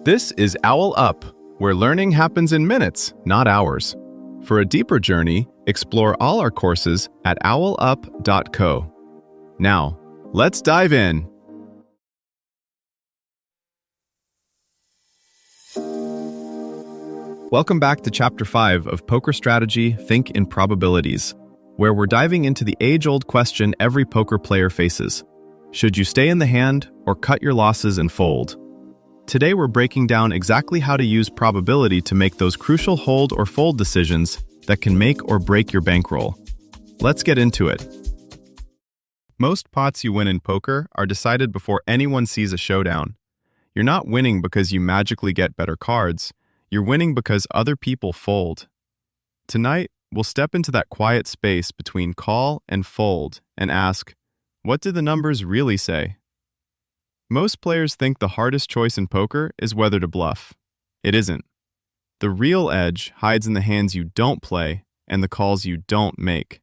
This is OwlUp, where learning happens in minutes, not hours. For a deeper journey, explore all our courses at owlup.co. Now, let's dive in. Welcome back to Chapter 5 of Poker Strategy, Think in Probabilities, where we're diving into the age-old question every poker player faces. Should you stay in the hand or cut your losses and fold? Today we're breaking down exactly how to use probability to make those crucial hold or fold decisions that can make or break your bankroll. Let's get into it. Most pots you win in poker are decided before anyone sees a showdown. You're not winning because you magically get better cards. You're winning because other people fold. Tonight, we'll step into that quiet space between call and fold and ask, what do the numbers really say? Most players think the hardest choice in poker is whether to bluff. It isn't. The real edge hides in the hands you don't play and the calls you don't make.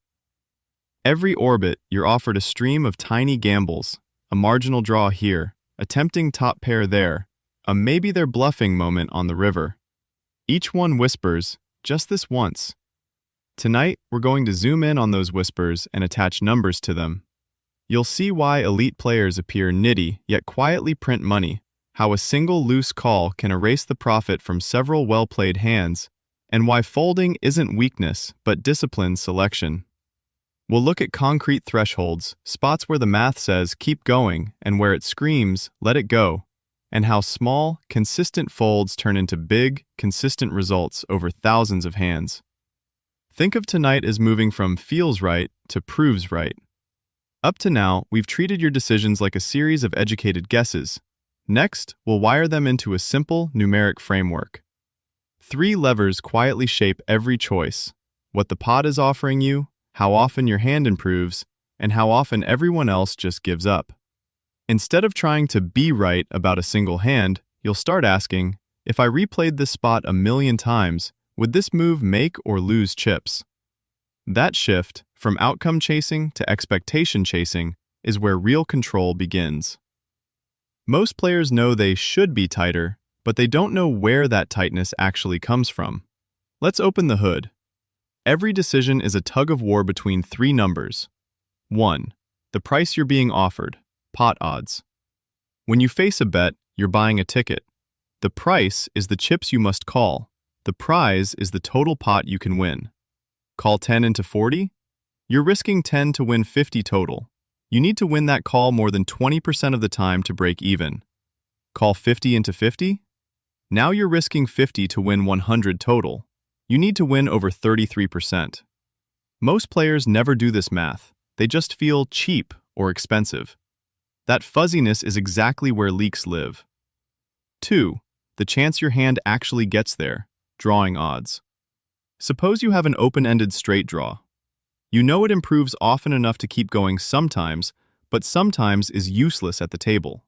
Every orbit, you're offered a stream of tiny gambles, a marginal draw here, a tempting top pair there, a maybe they're bluffing moment on the river. Each one whispers, just this once. Tonight, we're going to zoom in on those whispers and attach numbers to them. You'll see why elite players appear nitty yet quietly print money, how a single loose call can erase the profit from several well-played hands, and why folding isn't weakness but disciplined selection. We'll look at concrete thresholds, spots where the math says keep going and where it screams let it go, and how small, consistent folds turn into big, consistent results over thousands of hands. Think of tonight as moving from feels right to proves right. Up to now, we've treated your decisions like a series of educated guesses. Next, we'll wire them into a simple, numeric framework. 3 levers quietly shape every choice: what the pot is offering you, how often your hand improves, and how often everyone else just gives up. Instead of trying to be right about a single hand, you'll start asking, if I replayed this spot 1,000,000 times, would this move make or lose chips? That shift, from outcome chasing to expectation chasing, is where real control begins. Most players know they should be tighter, but they don't know where that tightness actually comes from. Let's open the hood. Every decision is a tug of war between 3 numbers. 1. The price you're being offered, pot odds. When you face a bet, you're buying a ticket. The price is the chips you must call. The prize is the total pot you can win. Call 10 into 40? You're risking 10 to win 50 total. You need to win that call more than 20% of the time to break even. Call 50 into 50? Now you're risking 50 to win 100 total. You need to win over 33%. Most players never do this math. They just feel cheap or expensive. That fuzziness is exactly where leaks live. 2. The chance your hand actually gets there, drawing odds. Suppose you have an open-ended straight draw. You know it improves often enough to keep going sometimes, but sometimes is useless at the table.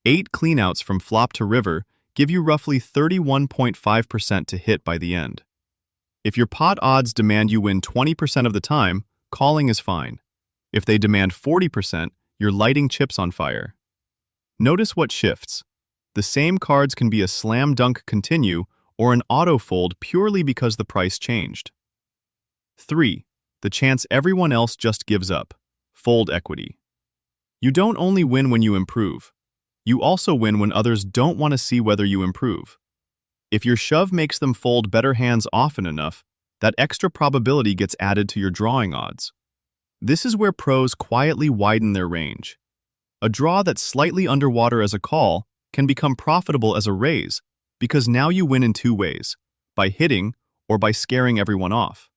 8 cleanouts from flop to river give you roughly 31.5% to hit by the end. If your pot odds demand you win 20% of the time, calling is fine. If they demand 40%, you're lighting chips on fire. Notice what shifts. The same cards can be a slam dunk continue or an auto fold purely because the price changed. 3. The chance everyone else just gives up. Fold equity. You don't only win when you improve. You also win when others don't want to see whether you improve. If your shove makes them fold better hands often enough, that extra probability gets added to your drawing odds. This is where pros quietly widen their range. A draw that's slightly underwater as a call can become profitable as a raise because now you win in 2 ways, by hitting or by scaring everyone off.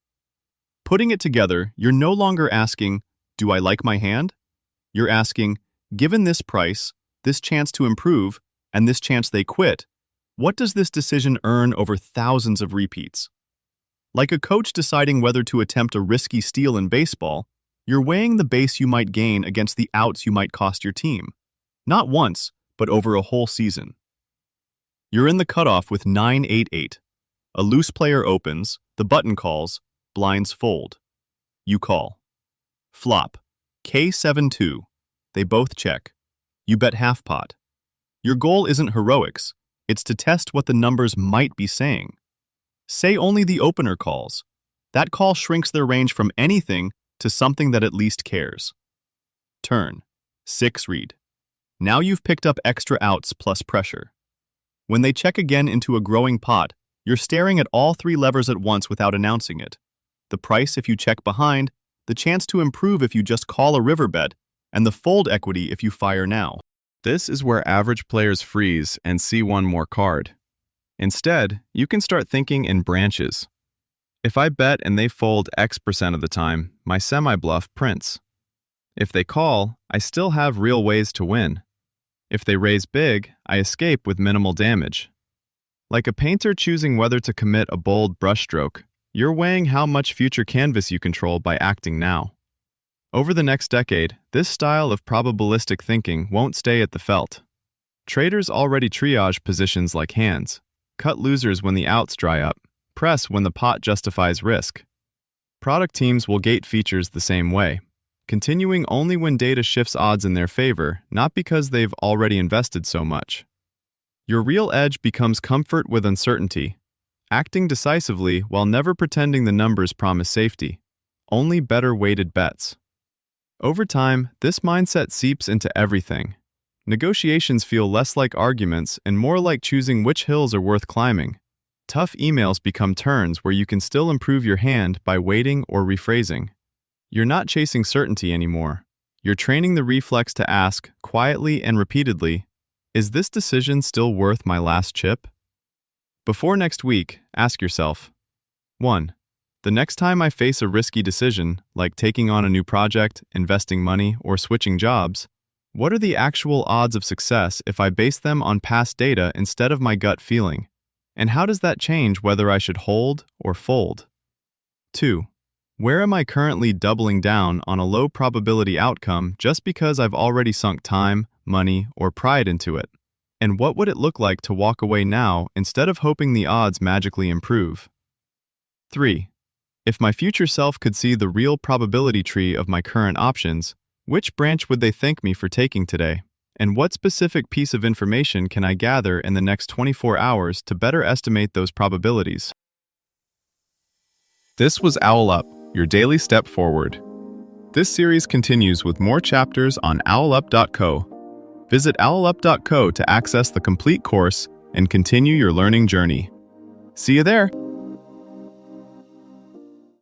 Putting it together, you're no longer asking, do I like my hand? You're asking, given this price, this chance to improve, and this chance they quit, what does this decision earn over thousands of repeats? Like a coach deciding whether to attempt a risky steal in baseball, you're weighing the base you might gain against the outs you might cost your team. Not once, but over a whole season. You're in the cutoff with 9-8-8. A loose player opens, the button calls, blinds fold. You call. Flop. K7-2. They both check. You bet half pot. Your goal isn't heroics. It's to test what the numbers might be saying. Say only the opener calls. That call shrinks their range from anything to something that at least cares. Turn. 6 read. Now you've picked up extra outs plus pressure. When they check again into a growing pot, you're staring at all 3 levers at once without announcing it. The price if you check behind, the chance to improve if you just call a river bet, and the fold equity if you fire now. This is where average players freeze and see one more card. Instead, you can start thinking in branches. If I bet and they fold X% of the time, my semi-bluff prints. If they call, I still have real ways to win. If they raise big, I escape with minimal damage. Like a painter choosing whether to commit a bold brushstroke, you're weighing how much future canvas you control by acting now. Over the next decade, this style of probabilistic thinking won't stay at the felt. Traders already triage positions like hands, cut losers when the outs dry up, press when the pot justifies risk. Product teams will gate features the same way, continuing only when data shifts odds in their favor, not because they've already invested so much. Your real edge becomes comfort with uncertainty, acting decisively while never pretending the numbers promise safety, only better weighted bets. Over time, this mindset seeps into everything. Negotiations feel less like arguments and more like choosing which hills are worth climbing. Tough emails become turns where you can still improve your hand by waiting or rephrasing. You're not chasing certainty anymore. You're training the reflex to ask, quietly and repeatedly, is this decision still worth my last chip? Before next week, ask yourself, 1. The next time I face a risky decision, like taking on a new project, investing money, or switching jobs, what are the actual odds of success if I base them on past data instead of my gut feeling? And how does that change whether I should hold or fold? 2. Where am I currently doubling down on a low probability outcome just because I've already sunk time, money, or pride into it? And what would it look like to walk away now instead of hoping the odds magically improve? 3. If my future self could see the real probability tree of my current options, which branch would they thank me for taking today? And what specific piece of information can I gather in the next 24 hours to better estimate those probabilities? This was OwlUp, your daily step forward. This series continues with more chapters on OwlUp.co. Visit OwlUp.co to access the complete course and continue your learning journey. See you there!